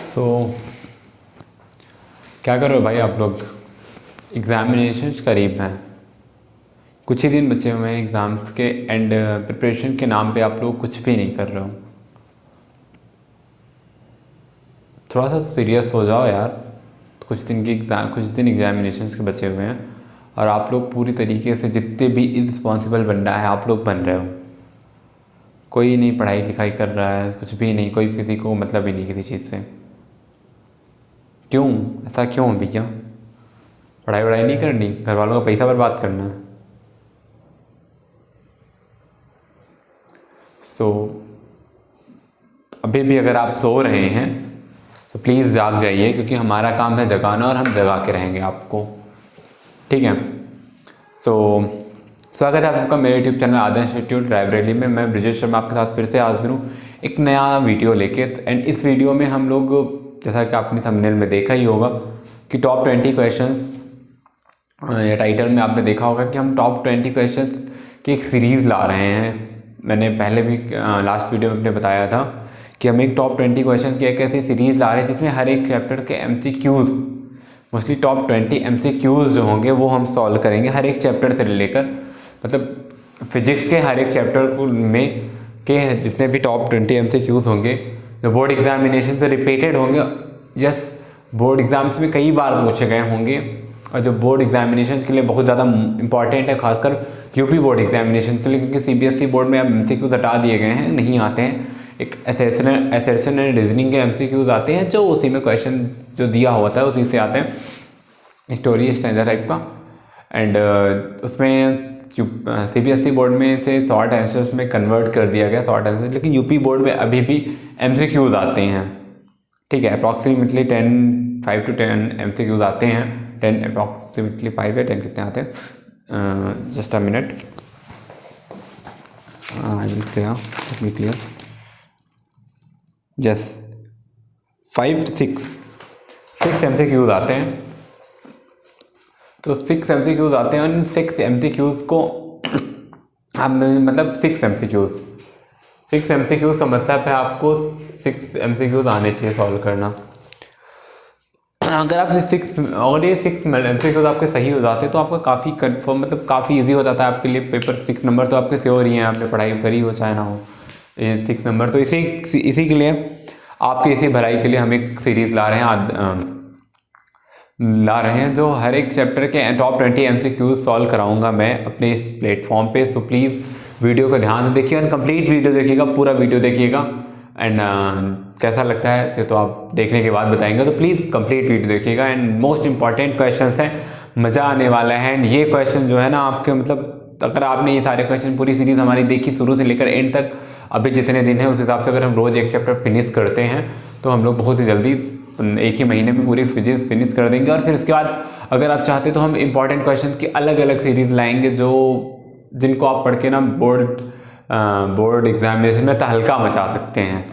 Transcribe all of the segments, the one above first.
सो क्या कर रहे हो भाई आप लोग? एग्ज़ामिनेशंस करीब हैं, कुछ ही दिन बचे हुए हैं एग्ज़ाम्स के एंड प्रिपरेशन के नाम पे आप लोग कुछ भी नहीं कर रहे हो। थोड़ा सा सीरियस हो जाओ यार। कुछ दिन एग्ज़ामिनेशंस के बचे हुए हैं और आप लोग पूरी तरीके से जितने भी इर्रिस्पॉन्सिबल बनना है आप लोग बन रहे हो। कोई नहीं पढ़ाई लिखाई कर रहा है, कुछ भी नहीं, कोई किसी को मतलब ही नहीं किसी चीज़ से। क्यों? ऐसा क्यों भैया? पढ़ाई वढ़ाई नहीं करनी, घर वालों का पैसा बर्बाद करना है। अभी भी अगर आप सो रहे हैं तो प्लीज़ जाग जाइए, क्योंकि हमारा काम है जगाना और हम जगा के रहेंगे आपको, ठीक है? स्वागत है आप सबका मेरे यूट्यूब चैनल आदर्श इंस्टीट्यूट रायबरेली में। मैं ब्रिजेश शर्मा आपके साथ फिर से हाजिर हूँ एक नया वीडियो लेके। एंड इस वीडियो में हम लोग, जैसा कि आपने थंबनेल में देखा ही होगा कि टॉप 20 क्वेश्चंस, या टाइटल में आपने देखा होगा कि हम टॉप 20 क्वेश्चंस की एक सीरीज़ ला रहे हैं। मैंने पहले भी लास्ट वीडियो में अपने बताया था कि हम एक टॉप 20 क्वेश्चन की एक ऐसी सीरीज़ ला रहे हैं जिसमें हर एक चैप्टर के MCQs, मोस्टली टॉप 20 MCQs जो होंगे वो हम सॉल्व करेंगे हर एक चैप्टर से लेकर, मतलब फिजिक्स के हर एक चैप्टर में के जितने भी टॉप 20 MCQs होंगे जो बोर्ड एग्जामिनेशन पे रिपीटेड होंगे, यस बोर्ड एग्जाम्स में कई बार पूछे गए होंगे और जो बोर्ड एग्जामिनेशन के लिए बहुत ज़्यादा इंपॉर्टेंट है, खासकर यूपी बोर्ड एग्जामिनेशन के लिए, क्योंकि CBSE बोर्ड में अब MCQs हटा दिए गए हैं, नहीं आते हैं। एक एसेशन एंड रीजनिंग के MCQs आते हैं जो उसी में क्वेश्चन जो दिया होता है उसी से आते हैं, स्टोरी स्टैंडर्ड टाइप का। एंड उसमें CBSE बोर्ड में से शॉर्ट आंसर्स में कन्वर्ट कर दिया गया शॉर्ट आंसर, लेकिन यूपी बोर्ड में अभी भी MCQs आते हैं, ठीक है? अप्रॉक्सीमेटली 5 to 10 MCQs आते हैं। 10 अप्रॉक्सीमेटली 5 या 10 कितने आते हैं? Just a minute, I will clear yes 5 to 6 MCQs आते हैं। तो 6 MCQs आते हैं और इन 6 MCQs को हम मतलब 6 MCQs का मतलब है आपको 6 MCQs आने चाहिए सॉल्व करना। अगर आप ये 6 MCQs आपके सही हो जाते तो आपका काफ़ी कन्फर्म, मतलब काफ़ी इजी हो जाता है आपके लिए पेपर। 6 नंबर तो आपके श्योर ही हैं, आपने पढ़ाई करी हो चाहे ना हो, ये 6 नंबर तो इसी के लिए, आपकी इसी भलाई के लिए हम एक सीरीज़ ला रहे हैं जो हर एक चैप्टर के टॉप 20 MCQs सॉल्व कराऊंगा मैं अपने इस प्लेटफॉर्म पे। सो प्लीज़ वीडियो को ध्यान से देखिए और कंप्लीट वीडियो देखिएगा, पूरा वीडियो देखिएगा। एंड कैसा लगता है तो आप देखने के बाद बताएंगे, तो प्लीज़ कंप्लीट वीडियो देखिएगा। एंड मोस्ट इंपॉर्टेंट क्वेश्चन हैं, मज़ा आने वाला है। एंड ये क्वेश्चन जो है ना आपके, मतलब अगर आपने ये सारे क्वेश्चन पूरी सीरीज़ हमारी देखी शुरू से लेकर एंड तक, अभी जितने दिन हैं उस हिसाब से अगर हम रोज़ एक चैप्टर फिनिश करते हैं तो हम लोग बहुत ही जल्दी एक ही महीने में पूरी फिजिक्स फिनिश कर देंगे। और फिर उसके बाद अगर आप चाहते तो हम इंपॉर्टेंट क्वेश्चन की अलग अलग सीरीज़ लाएंगे जिनको आप पढ़ के ना बोर्ड एग्जामिनेशन में तहलका मचा सकते हैं।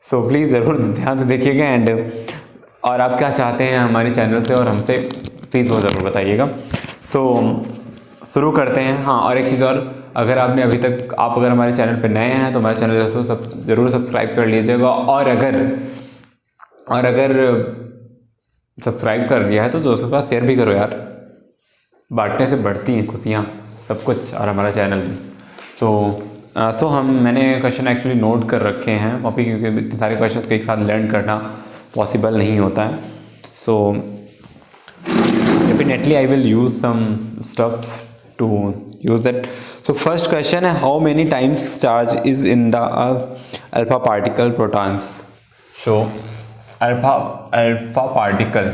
सो प्लीज़ ज़रूर ध्यान से देखिएगा। एंड और आप क्या चाहते हैं हमारे चैनल से और हमसे, प्लीज़ वो ज़रूर बताइएगा। तो शुरू करते हैं। हाँ, और एक चीज़ और, अगर आपने अभी तक अगर हमारे चैनल पर नए हैं तो हमारे चैनल ज़रूर सब्सक्राइब कर लीजिएगा। और अगर सब्सक्राइब कर लिया है तो दोस्तों के साथ शेयर भी करो यार, बांटने से बढ़ती हैं खुशियाँ सब कुछ, और हमारा चैनल भी। तो मैंने क्वेश्चन एक्चुअली नोट कर रखे हैं कॉपी, क्योंकि इतने सारे क्वेश्चन को एक साथ लर्न करना पॉसिबल नहीं होता है। So definitely I will use some stuff to use that. So first question है, how many times charge is in the alpha particle protons? Show alpha particle,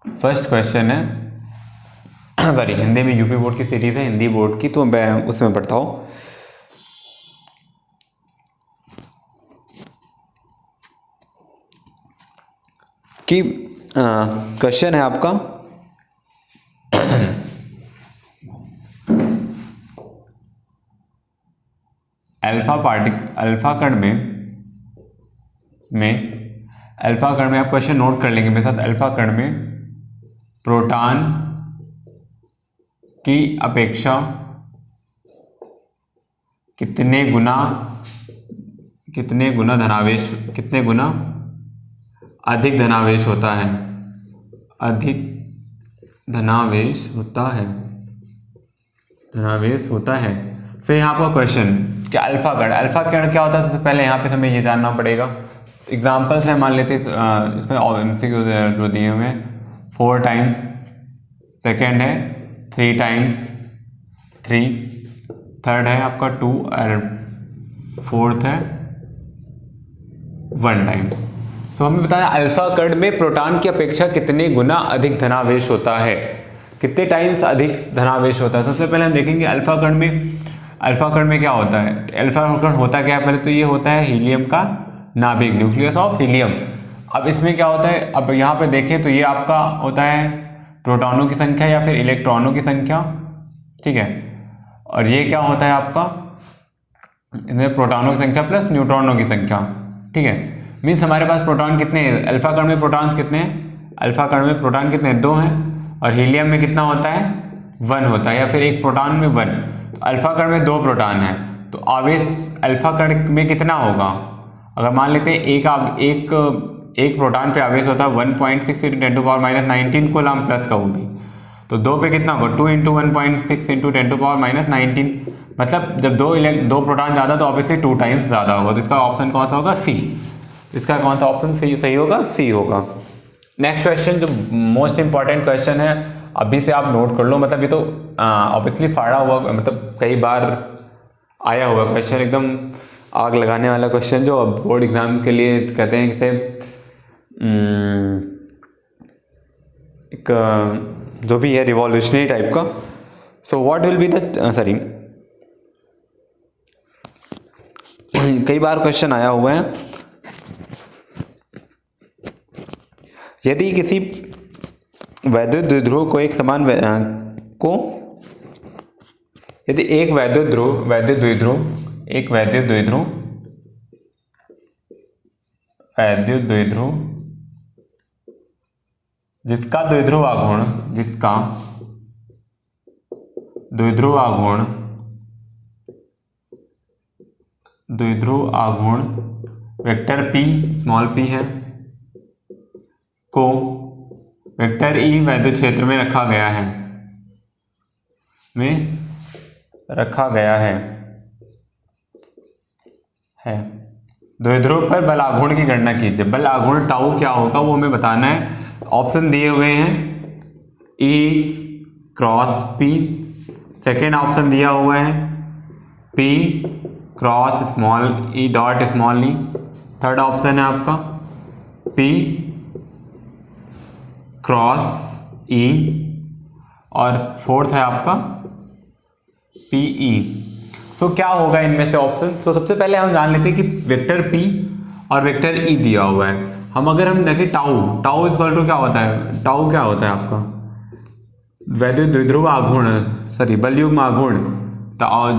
first question है। Sorry, Hindi में UP board की series है, Hindi board की, तो मैं उसमें पढ़ता हूँ कि क्वेश्चन है आपका अल्फा कण में आप क्वेश्चन नोट कर लेंगे मेरे साथ। अल्फा कण में प्रोटॉन की अपेक्षा कितने कितने गुना धनावेश, कितने गुना अधिक धनावेश होता है, अधिक धनावेश होता है, धनावेश होता है। सो यहाँ आपका क्वेश्चन क्या अल्फा कण, अल्फा कण क्या होता है सबसे पहले यहाँ पे हमें ये जानना पड़ेगा। एग्जाम्पल्स है, मान लेते हैं इसमें MCQ जो दिए हुए हैं 4 टाइम्स, सेकेंड है 3 टाइम्स 3, थर्ड है आपका 2 और फोर्थ है 1 टाइम्स। सो हमें बताया अल्फा कण में प्रोटॉन की अपेक्षा कितने गुना अधिक धनावेश होता है, कितने टाइम्स अधिक धनावेश होता है। सबसे पहले हम देखेंगे अल्फा कण में क्या होता है। अल्फा कण होता क्या है, पहले तो ये होता है हीलियम का नाभिक, न्यूक्लियस ऑफ हीलियम। अब इसमें क्या होता है, अब यहाँ पे देखें तो ये आपका होता है प्रोटॉनों की संख्या या फिर इलेक्ट्रॉनों की संख्या, ठीक है। और ये क्या होता है आपका, इसमें प्रोटॉनों की संख्या प्लस न्यूट्रॉनों की संख्या, ठीक है। मीन्स हमारे पास प्रोटॉन कितने हैं, अल्फा कण में प्रोटॉन कितने हैं, अल्फा कण में प्रोटॉन कितने हैं, 2 हैं। और हीलियम में कितना होता है, 1 होता है, या फिर एक प्रोटॉन में 1। तो अल्फा कण में 2 प्रोटॉन है, तो आवेश अल्फा कण में कितना होगा। अगर मान लेते हैं एक प्रोटॉन पे आवेश होता है 1.6 × 10⁻⁻19 कूलम प्लस का, वो भी तो 2 पे कितना होगा 2 × 1.6 × 10⁻⁻19। मतलब जब दो प्रोटॉन ज़्यादा तो ऑब्वियसली 2 टाइम्स ज़्यादा होगा। तो इसका ऑप्शन कौन सा होगा, सी। इसका कौन सा ऑप्शन सही होगा, सी होगा। नेक्स्ट क्वेश्चन जो मोस्ट इंपॉर्टेंट क्वेश्चन है, अभी से आप नोट कर लो, मतलब ये तो ऑब्वियसली फाड़ा हुआ, मतलब कई बार आया हुआ क्वेश्चन, एकदम आग लगाने वाला क्वेश्चन जो बोर्ड एग्जाम के लिए कहते हैं कि एक जो भी है रिवॉल्यूशनरी टाइप का। So what will be the sorry कई बार क्वेश्चन आया हुआ है, यदि किसी वैद्युत द्विध्रुव को एक समान यदि एक वैद्युत द्विध्रुव जिसका द्विध्रुव आघूर्ण वेक्टर p स्मॉल p है को वेक्टर E वैद्युत क्षेत्र में रखा गया है द्विध्रुव पर बल आघूर्ण की गणना कीजिए। बल आघूर्ण टाउ क्या होगा वो हमें बताना है। ऑप्शन दिए हुए हैं E cross P, second option दिया हुआ है P cross small e dot small e, third option है आपका P क्रॉस E और फोर्थ है आपका PE। सो क्या होगा इनमें से ऑप्शन। सो सबसे पहले हम जान लेते हैं कि वेक्टर P और वेक्टर E दिया हुआ है। हम अगर हम देखें टाउ इक्वल टू क्या होता है, टाउ क्या होता है आपका वैद्युत द्विध्रुव आघूर्ण सॉरी बलयुग्म आघूर्ण,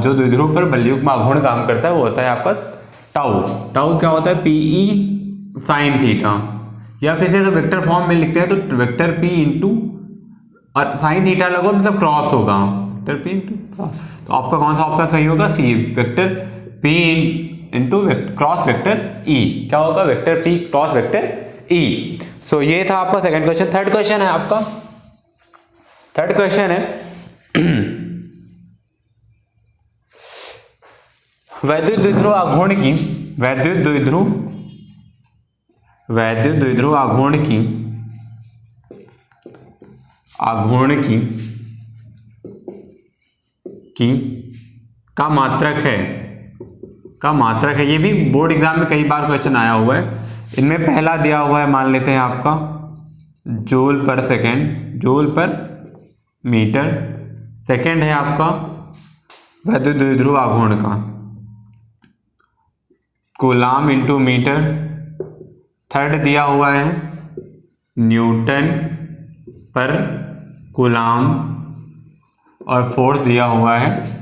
जो द्विध्रुव पर बलयुग्म आघूर्ण काम करता है वो होता है आपका टाउ क्या होता है PE साइन थीटा, या फिर से वेक्टर फॉर्म में लिखते हैं तो वेक्टर P इंटू और साइन थीटा लगो मतलब क्रॉस होगा वेक्टर P इंटू क्रॉस। तो आपका कौन सा ऑप्शन सही होगा, C vector P into cross vector E। क्या होगा, vector P cross vector E। So ये था आपका सेकंड क्वेश्चन। थर्ड क्वेश्चन है आपका, थर्ड क्वेश्चन है वैद्युत द्विध्रुव आघूर्ण की का मात्रक है। ये भी बोर्ड एग्जाम में कई बार क्वेश्चन आया हुआ है। इनमें पहला दिया हुआ है, मान लेते हैं आपका joule per second, joule per metre. Second है आपका वैद्युत द्विध्रुव आघूर्ण का कूलाम इंटू मीटर। थर्ड दिया हुआ है न्यूटन पर कूलाम और फोर्थ दिया हुआ है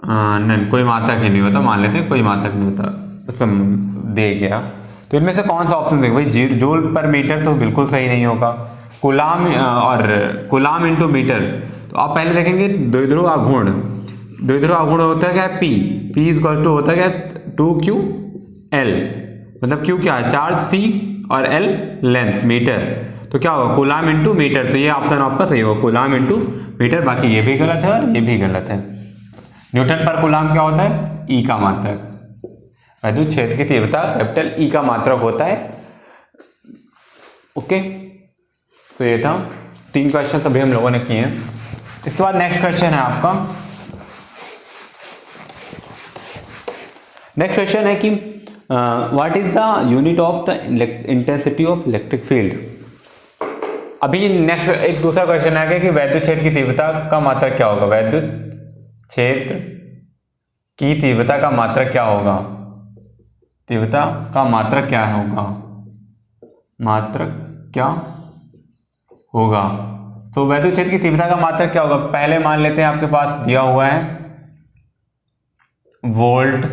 नहीं कोई मात्रक ही नहीं होता, मान लेते हैं कोई मात्रक नहीं होता, दे गया। तो इनमें से कौन सा ऑप्शन देगा भाई, जूल पर मीटर तो बिल्कुल सही नहीं होगा। कूलाम इंटू मीटर, तो आप पहले देखेंगे द्विध्रुव आघूर्ण होता है क्या, P इक्वल टू होता है क्या 2QL, मतलब Q क्या है, चार्ज C और L लेंथ मीटर, तो क्या होगा कूलाम इंटू मीटर। तो ये ऑप्शन आपका सही होगा, कूलाम इंटू मीटर। बाकी ये भी गलत है और ये भी गलत है। न्यूटन पर कूलाम क्या होता है, ई का मात्रक। वैद्युत क्षेत्र की तीव्रता कैपिटल ई का मात्रक होता है। ओके, तो ये था 3 क्वेश्चन अभी हम लोगों ने किए हैं। इसके बाद नेक्स्ट क्वेश्चन है आपका, नेक्स्ट क्वेश्चन है कि what is the unit of the intensity of electric field. अभी नेक्स्ट एक दूसरा क्वेश्चन है कि वैद्युत क्षेत्र की तीव्रता का मात्रक क्या होगा। वैद्युत क्षेत्र की तीव्रता का मात्रक क्या होगा, तीव्रता का मात्रक क्या होगा, मात्रक क्या होगा। तो वैद्युत क्षेत्र की तीव्रता का मात्रक क्या होगा, पहले मान लेते हैं आपके पास दिया हुआ है वोल्ट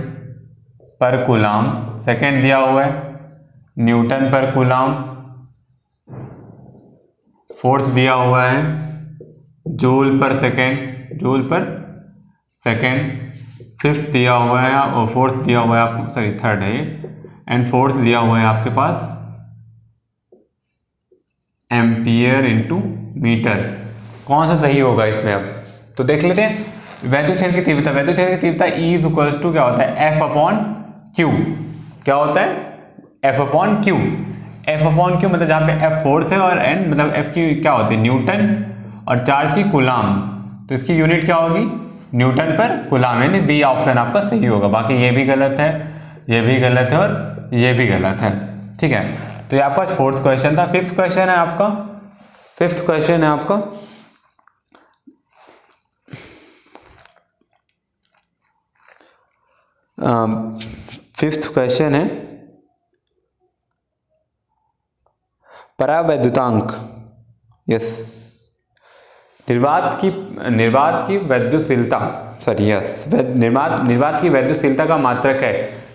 पर कूलाम, सेकंड दिया हुआ है न्यूटन पर कूलाम, फोर्थ दिया हुआ है joule per second, joule per second, fifth दिया हुआ है और फोर्थ दिया हुआ है आपको, सॉरी थर्ड है ये, एंड फोर्थ दिया हुआ है आपके पास एम्पियर इंटू मीटर। कौन सा सही होगा इसमें, अब तो देख लेते हैं। वैद्युत क्षेत्र की तीव्रता, वैद्युत क्षेत्र की तीव्रता E इज इक्वल्स टू क्या होता है, F अपॉन Q। क्या होता है, F upon Q। F upon Q मतलब जहाँ पे F फोर्स है और N मतलब F की क्या होती है, न्यूटन, और चार्ज की कूलाम, तो इसकी यूनिट क्या होगी, न्यूटन पर कूलाम, यानी बी ऑप्शन आपका सही होगा। बाकी ये भी गलत है, ये भी गलत है और ये भी गलत है। ठीक है, तो ये आपका फोर्थ क्वेश्चन था। फिफ्थ क्वेश्चन है आपका, फिफ्थ क्वेश्चन है आपका फिफ्थ क्वेश्चन है परावैद्युतांक। यस, निर्वात की वैद्युतशीलता, सॉरी यस, निर्वात की वैद्युतशीलता का मात्रक है,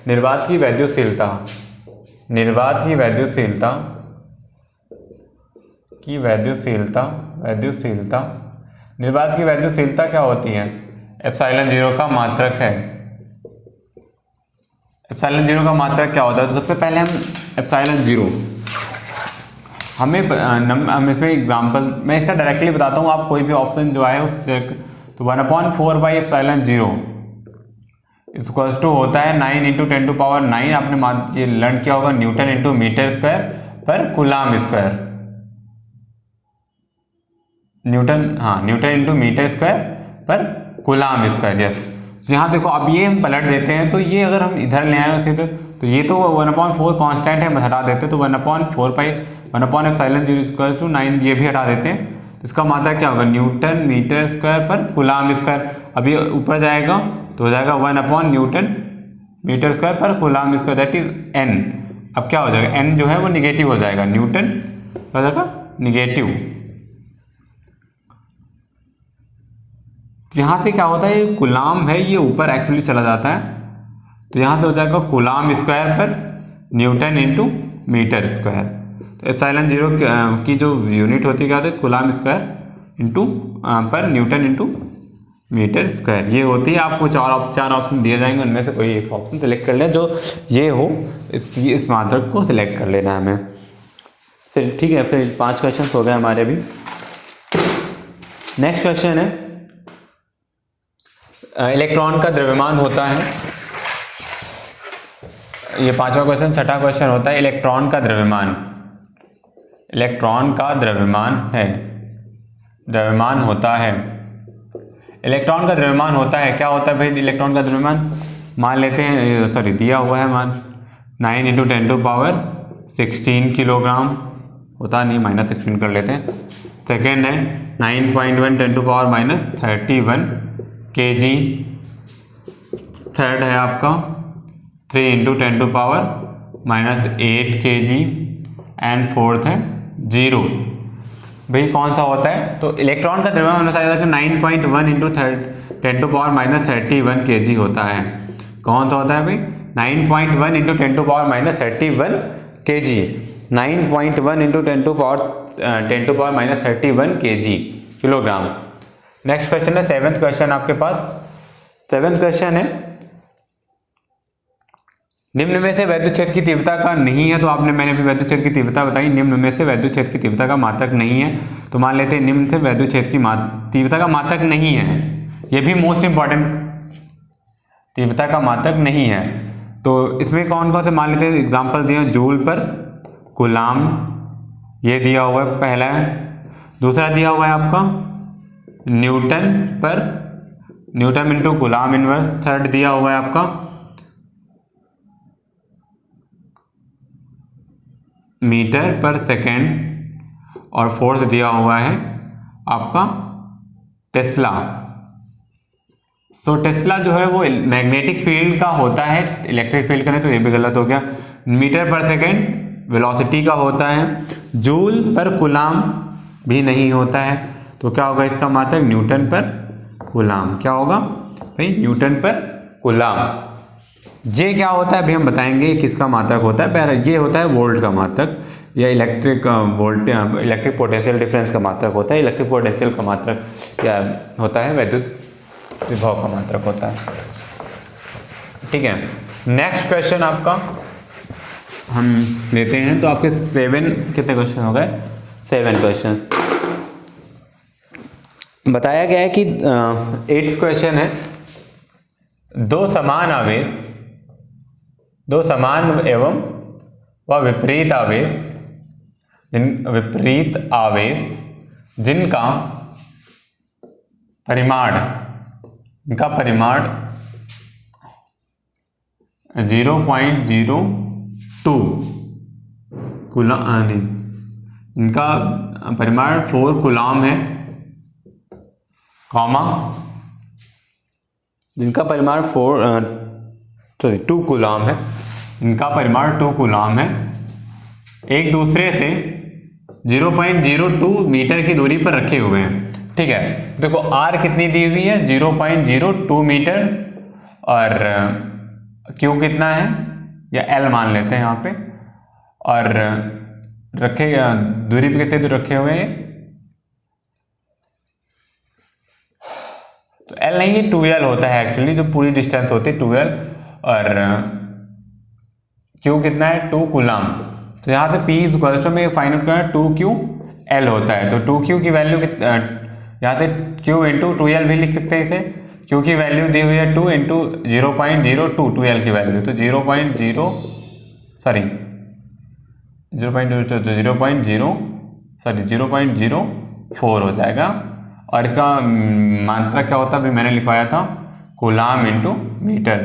निर्वात की वैद्युतशीलता, निर्वात की वैद्युतशीलता की वैद्युतशीलता, वैद्युतशीलता, निर्वात की वैद्युतशीलता क्या होती है, एप्सिलॉन 0 का मात्रक है। एप्सिलॉन 0 का मात्रक क्या होता है, तो सबसे पहले हम एप्सिलॉन 0 हम इसमें एग्जाम्पल, मैं इसका डायरेक्टली बताता हूँ, आप कोई भी ऑप्शन जो आए उस तो 1/4 बाई एप्सिलॉन 0 इक्वल्स टू होता है 9 × 10⁹। आपने ये लर्न किया होगा, न्यूटन इंटू मीटर स्क्वायर पर कूलाम स्क्वायर, न्यूटन, हाँ न्यूटन इंटू मीटर स्क्वायर पर कूलाम स्क्वायर। यस, यहाँ देखो अब ये हम पलट देते हैं, तो ये अगर हम इधर ले आए उसे तो ये तो 1/4 कांस्टेंट है, हम हटा देते हैं, तो 1/4 पाई 1/एप्सिलॉन 0 इक्वल टू 9, ये भी हटा देते हैं। तो इसका मात्रक क्या होगा, न्यूटन मीटर स्क्वायर पर कूलाम स्क्वायर। अब ये ऊपर जाएगा तो हो जाएगा 1 न्यूटन मीटर स्क्वायर पर coulomb square, that is n। अब क्या हो जाएगा, n जो है वो निगेटिव हो जाएगा, न्यूटन हो जाएगा निगेटिव। यहाँ से क्या होता है, ये कूलाम है, ये ऊपर एक्चुअली चला जाता है, तो यहाँ से हो जाएगा कूलाम स्क्वायर पर न्यूटन इंटू मीटर स्क्वायर। तो एप्सिलॉन 0 की जो यूनिट होती है क्या होती है, कूलाम स्क्वायर इंटू पर न्यूटन इंटू मीटर स्क्वायर, ये होती है। आपको चार ऑप्शन दिए जाएंगे, उनमें से कोई एक ऑप्शन सेलेक्ट कर लें जो ये हो, इस मात्रक को सिलेक्ट कर लेना है हमें। फिर ठीक है, फिर 5 क्वेश्चन हो गए हमारे अभी। नेक्स्ट क्वेश्चन है, इलेक्ट्रॉन का द्रव्यमान होता है, ये 5वां क्वेश्चन, छठा क्वेश्चन होता है इलेक्ट्रॉन का द्रव्यमान। इलेक्ट्रॉन का द्रव्यमान है, द्रव्यमान होता है, इलेक्ट्रॉन का द्रव्यमान होता है, क्या होता है भाई इलेक्ट्रॉन का द्रव्यमान, मान लेते हैं, सॉरी दिया हुआ है मान 9 × 10⁻16 किलोग्राम, होता नहीं -16 कर लेते हैं। सेकेंड है 9.1 10⁻31 kg। थर्ड है आपका 3 × 10⁻8 kg एंड फोर्थ है 0। भाई कौन सा होता है, तो इलेक्ट्रॉन का द्रव्यमान होना चाहिए था 9.1 × 10⁻31 kg होता है। कौन सा होता है भाई, 9.1 × 10⁻31 kg, 9.1 × 10⁻31 kg, kilogram. Next question है 7th क्वेश्चन आपके पास। 7th क्वेश्चन है निम्न में से वैद्युत क्षेत्र की तीव्रता का नहीं है, तो मैंने अभी वैद्युत क्षेत्र की तीव्रता बताई, निम्न में से वैद्युत क्षेत्र की तीव्रता का मात्रक नहीं है, तो मान लेते हैं निम्न से वैद्युत क्षेत्र की तीव्रता का मात्रक नहीं है, ये भी मोस्ट इंपॉर्टेंट, तीव्रता का मात्रक नहीं है। तो इसमें कौन कौन से मान लेते हैं एग्जाम्पल दिए हैं, जूल पर कूलाम ये दिया हुआ है पहला है, दूसरा दिया हुआ है आपका न्यूटन पर, Newton into coulomb inverse, third दिया हुआ है आपका मीटर पर सेकेंड, और फोर्थ दिया हुआ है आपका टेस्ला। तो टेस्ला जो है वो मैग्नेटिक फील्ड का होता है, इलेक्ट्रिक फील्ड का नहीं, तो ये भी गलत हो गया। मीटर पर सेकेंड वेलोसिटी का होता है, जूल पर कूलाम भी नहीं होता है, तो क्या होगा इसका मात्रक न्यूटन पर कूलाम, क्या होगा भाई न्यूटन पर कूलाम। ये क्या होता है अभी हम बताएंगे किसका मात्रक होता है, पहले ये होता है वोल्ट का मात्रक, या इलेक्ट्रिक पोटेंशियल डिफरेंस का मात्रक होता है, इलेक्ट्रिक पोटेंशियल का मात्रक क्या होता है, वैद्युत विभव का मात्रक होता है। ठीक है, नेक्स्ट क्वेश्चन आपका हम लेते हैं, तो आपके 7 कितने क्वेश्चन हो गए, 7 क्वेश्चन बताया गया है कि 8th क्वेश्चन है, दो समान एवं व विपरीत आवेश जिनका परिमाण 0.02 कूलाम, इनका परिमाण 4 कूलाम है, कॉमा जिनका परिमाण 2 कूलाम है, इनका परिमाण 2 कूलाम है, एक दूसरे से 0.02 मीटर की दूरी पर रखे हुए हैं। ठीक है, देखो R कितनी दी हुई है 0.02 मीटर, और Q कितना है या L मान लेते हैं यहाँ पे, और रखे दूरी पे कितने दूर रखे हुए हैं, तो L नहीं है 2L होता है एक्चुअली, जो पूरी डिस्टेंस होती है 2L, और Q कितना है 2 कूलाम। तो यहाँ पे P इक्वल टू में फाइंड आउट करना 2QL होता है, तो 2Q की वैल्यू यहाँ से Q इंटू 2L भी लिख सकते हैं इसे, Q की वैल्यू दी हुई है 2 इंटू 0.02 2L की वैल्यू, तो 0.04 हो जाएगा, और इसका मात्रक क्या होता है अभी मैंने लिखवाया था, coulomb into metre,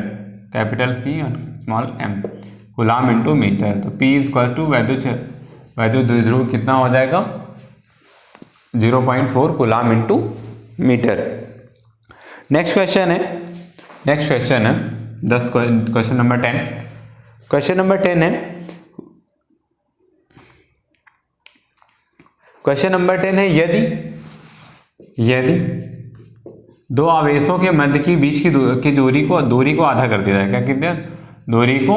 capital C और small m, coulomb into metre. तो P इक्वल टू वैद्युत द्विध्रुव कितना हो जाएगा 0.4 coulomb into metre. Next question है 10 क्वेश्चन नंबर 10। क्वेश्चन नंबर 10 है, क्वेश्चन नंबर 10 है, यदि दो आवेशों के मध्य की बीच की दूरी को आधा कर दिया जाए, क्या कहते हैं, दूरी को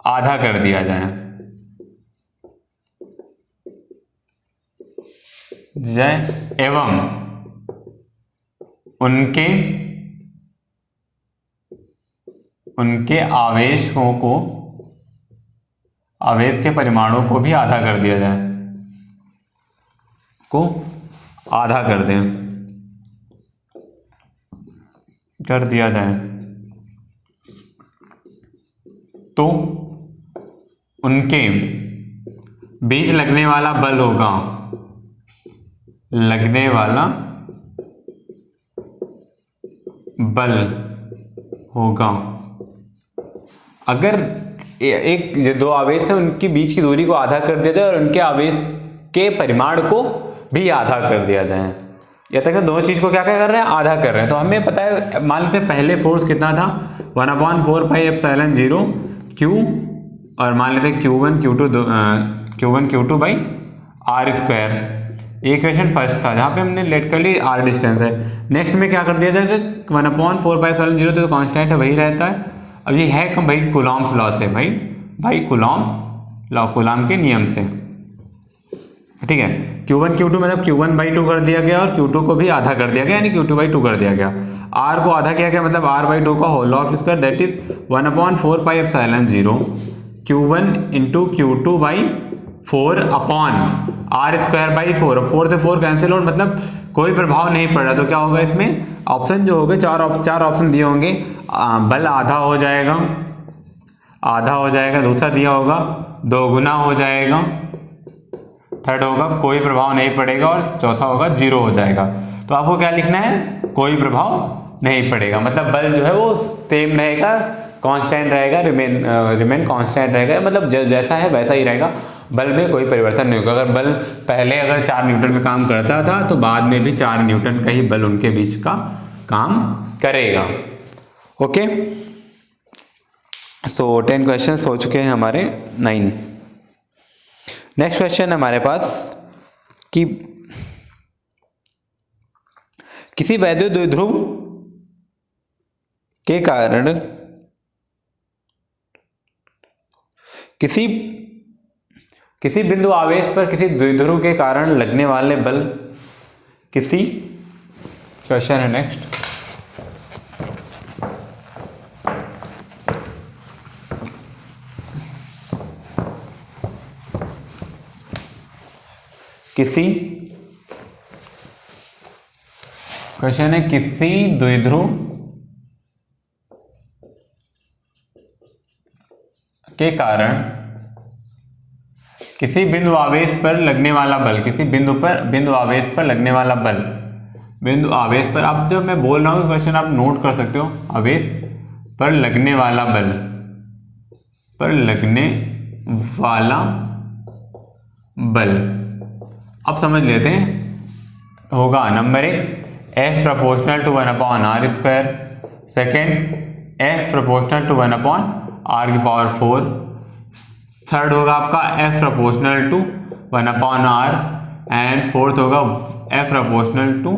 आधा कर दिया जाए, एवं उनके आवेश के परिमाणों को भी आधा कर दिया जाए, को आधा कर दिया जाए, तो उनके बीच लगने वाला बल होगा अगर एक दो आवेश है उनके बीच की दूरी को आधा कर दिया जाए और उनके आवेश के परिमाण को भी आधा कर दिया जाए, या तक दोनों चीज को क्या कर रहे हैं, आधा कर रहे हैं। तो हमें पता है, मान लेते हैं पहले फोर्स कितना था 1/4πε0 Q, और मान लेते हैं Q1 Q2 by R square, ये इक्वेशन फर्स्ट था जहाँ पे हमने लेट कर ली R डिस्टेंस है। नेक्स्ट में क्या कर दिया जाएगा 1/4πε0 तो कांस्टेंट है वही रहता है। अब ये है भाई कूलॉम्स लॉ से, भाई कूलॉम्स लॉ, कूलॉम के नियम से। ठीक है। Q1 Q2 मतलब Q1/2 कर दिया गया और Q2 को भी आधा कर दिया गया, यानी Q2/2 कर दिया गया। R को आधा किया गया मतलब R/2 का whole of square, that is 1/4 pi epsilon 0 Q1 into Q2/4 upon R²/4। 4 से 4 कैंसिल आउट, मतलब कोई प्रभाव नहीं पड़ रहा। तो क्या होगा इसमें, ऑप्शन जो होंगे चार ऑप्शन दिए होंगे, बल आधा हो जाएगा, दूसरा दिया होगा 2 गुना हो जाएगा, थर्ड होगा कोई प्रभाव नहीं पड़ेगा, और चौथा होगा 0 हो जाएगा। तो आपको क्या लिखना है, कोई प्रभाव नहीं पड़ेगा, मतलब बल जो है वो सेम रहेगा, कांस्टेंट रहेगा, रिमेन कांस्टेंट रहेगा, मतलब जैसा है वैसा ही रहेगा, बल में कोई परिवर्तन नहीं होगा। अगर बल पहले अगर 4 न्यूटन का काम करता था तो बाद में भी 4 न्यूटन का ही बल उनके बीच का काम करेगा। ओके, सो 10 क्वेश्चन हो चुके हैं हमारे 9। नेक्स्ट क्वेश्चन हमारे पास कि किसी वैद्युत द्विध्रुव के कारण किसी बिंदु आवेश पर किसी द्विध्रुव के कारण लगने वाले बल, किसी क्वेश्चन है नेक्स्ट, क्वेश्चन है किसी द्विध्रुव के कारण किसी बिंदु आवेश पर लगने वाला बल, किसी बिंदु आवेश पर लगने वाला बल, बिंदु आवेश पर, आप जब मैं बोल रहा हूँ क्वेश्चन आप नोट कर सकते हो, आवेश पर लगने वाला बल, पर लगने वाला बल। अब समझ लेते हैं, होगा number 1 F proportional to 1/r², second F proportional to 1/r⁴, third होगा आपका F proportional to 1/r, and fourth होगा F प्रोपोर्शनल टू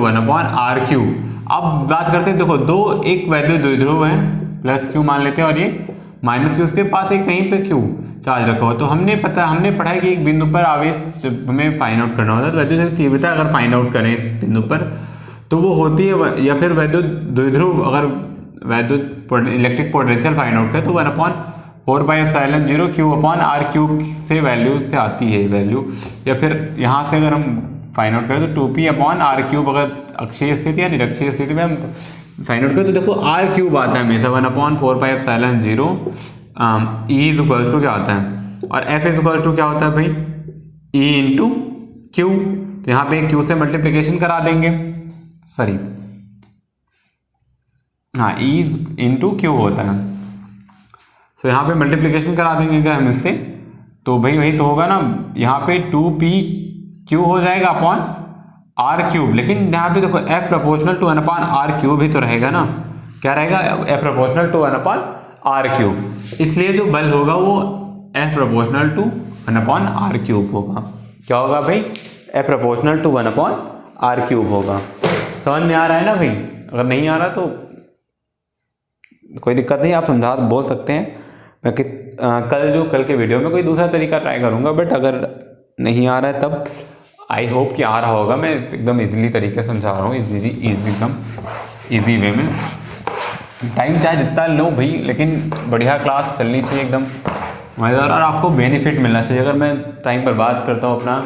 1/r³। अब बात करते हैं, देखो दो, एक वैद्युत द्विध्रुव है, प्लस q मान लेते हैं, और ये माइनस q, उसके पास एक कहीं पे q चार्ज रखा हुआ। तो हमने पढ़ा है कि एक बिंदु पर आवेश हमें फाइंड आउट करना होता है, तो वैद्युत तीव्रता अगर फाइंड आउट करें इस बिंदु पर तो वो होती है, या फिर वैद्युत द्विध्रुव अगर वैद्युत इलेक्ट्रिक पोटेंशियल फाइंड आउट करें तो 1/4 पाई एप्सिलॉन 0 Q/r³ से वैल्यू से आती है वैल्यू, या फिर यहाँ से अगर हम फाइंड आउट करें तो 2p/r³ अगर अक्षीय स्थिति या निरक्षीय स्थिति में हम फाइंड आउट करें तो देखो r³ आता है हमेशा 1/4 pi epsilon 0 E equal to क्या आता है, और F इक्वल टू क्या होता है भाई, E इंटू क्यू। तो यहाँ पे Q से मल्टीप्लीकेशन करा देंगे, सॉरी हाँ, E इंटू क्यू होता है, तो यहाँ पे मल्टीप्लीकेशन करा देंगे क्या हम इससे, तो भाई वही तो होगा ना, यहाँ पे 2pq हो जाएगा अपॉन r³, लेकिन यहाँ पे देखो F प्रोपोर्शनल टू 1/r³ भी तो रहेगा ना, क्या रहेगा, F प्रोपोर्शनल टू 1/r³, इसलिए जो बल होगा वो F प्रोपोर्शनल टू 1/r³ होगा। क्या होगा भाई, F प्रोपोर्शनल टू 1/r³ होगा। समझ में आ रहा है ना भाई, अगर नहीं आ रहा तो कोई दिक्कत नहीं, आप समझा बोल सकते हैं, मैं कल के वीडियो में कोई दूसरा तरीका ट्राई करूंगा, बट अगर नहीं आ रहा है तब आई होप कि आ रहा होगा, मैं एकदम इजीली तरीके से समझा रहा हूँ, एकदम ईजी वे में। टाइम चाहे जितना लो भाई, लेकिन बढ़िया क्लास चलनी चाहिए, एकदम मज़ेदार, और आपको बेनिफिट मिलना चाहिए। अगर मैं टाइम पर बात करता हूँ अपना,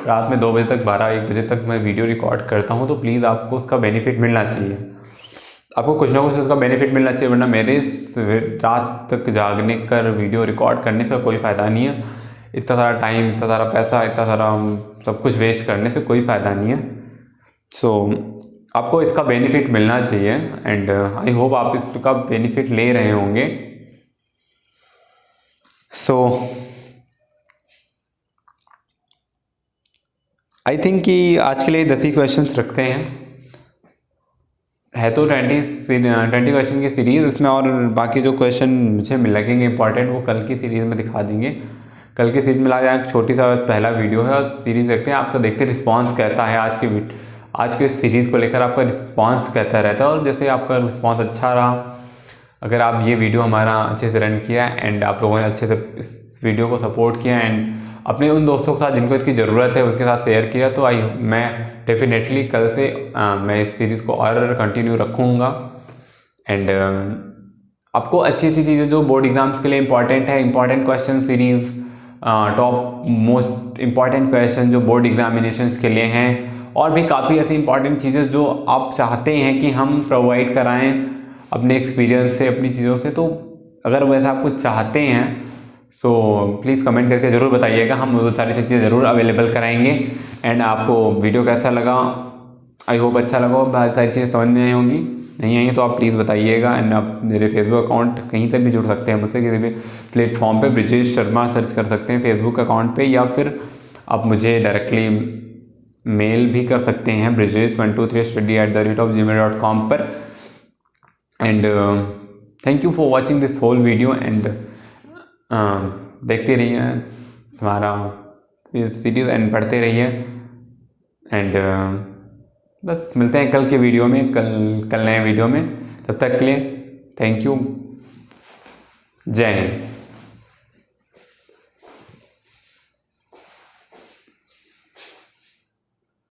रात में 2 बजे तक 12-1 बजे तक मैं वीडियो रिकॉर्ड करता हूँ, तो प्लीज़ आपको उसका बेनिफिट मिलना चाहिए, आपको कुछ ना कुछ उसका बेनिफिट मिलना चाहिए, वरना मेरे रात तक जागने कर वीडियो रिकॉर्ड करने से कोई फ़ायदा नहीं है। इतना सारा टाइम, इतना सारा पैसा, इतना सारा सब कुछ वेस्ट करने से कोई फ़ायदा नहीं है। सो आपको इसका बेनिफिट मिलना चाहिए, एंड आई होप आप इसका बेनिफिट ले रहे होंगे। सो आई थिंक कि आज के लिए 10 ही क्वेश्चंस रखते हैं, है तो 20 क्वेश्चन की सीरीज़, इसमें और बाकी जो क्वेश्चन मुझे लगेंगे इंपॉर्टेंट वो कल की सीरीज़ में दिखा देंगे। कल की सीरीज में ला जाए, एक छोटी सा पहला वीडियो है, और सीरीज़ देखते हैं, आपका देखते रिस्पांस कैसा है आज के सीरीज़ को लेकर आपका रिस्पांस कैसा रहता है, और जैसे आपका रिस्पांस अच्छा रहा, अगर आप ये वीडियो हमारा अच्छे से रन किया एंड आप लोगों ने अच्छे से इस वीडियो को सपोर्ट किया, एंड अपने उन दोस्तों के साथ जिनको इसकी ज़रूरत है उसके साथ शेयर किया। तो मैं डेफिनेटली कल से मैं इस सीरीज़ को और कंटिन्यू रखूँगा। एंड आपको अच्छी अच्छी चीज़ें जो बोर्ड एग्जाम्स के लिए इंपॉर्टेंट है, important question series, top most important question जो बोर्ड एग्जामिनेशंस के लिए हैं, और भी काफ़ी ऐसी इंपॉर्टेंट चीज़ें जो आप चाहते हैं कि हम प्रोवाइड कराएं अपने एक्सपीरियंस से, अपनी चीज़ों से। तो अगर वैसा आप कुछ चाहते हैं सो प्लीज़ कमेंट करके ज़रूर बताइएगा, हम वो सारी चीज़ें ज़रूर अवेलेबल कराएंगे। एंड आपको वीडियो कैसा लगा, आई होप अच्छा लगा, बहुत सारी चीज़ें समझ में आई होंगी, नहीं आई तो आप प्लीज़ बताइएगा। एंड आप मेरे फेसबुक अकाउंट कहीं से भी जुड़ सकते हैं मुझसे, किसी भी प्लेटफॉर्म पे ब्रिजेश शर्मा सर्च कर सकते हैं फेसबुक अकाउंट पे, या फिर आप मुझे डायरेक्टली मेल भी कर सकते हैं brijesh123study@gmail.com पर। And thank you for watching this whole video. And देखते रहिए हमारा सीरीज एंड पढ़ते रहिए। एंड बस मिलते हैं कल के वीडियो में, कल नए वीडियो में। तब तक के लिए थैंक यू, जय हिंद।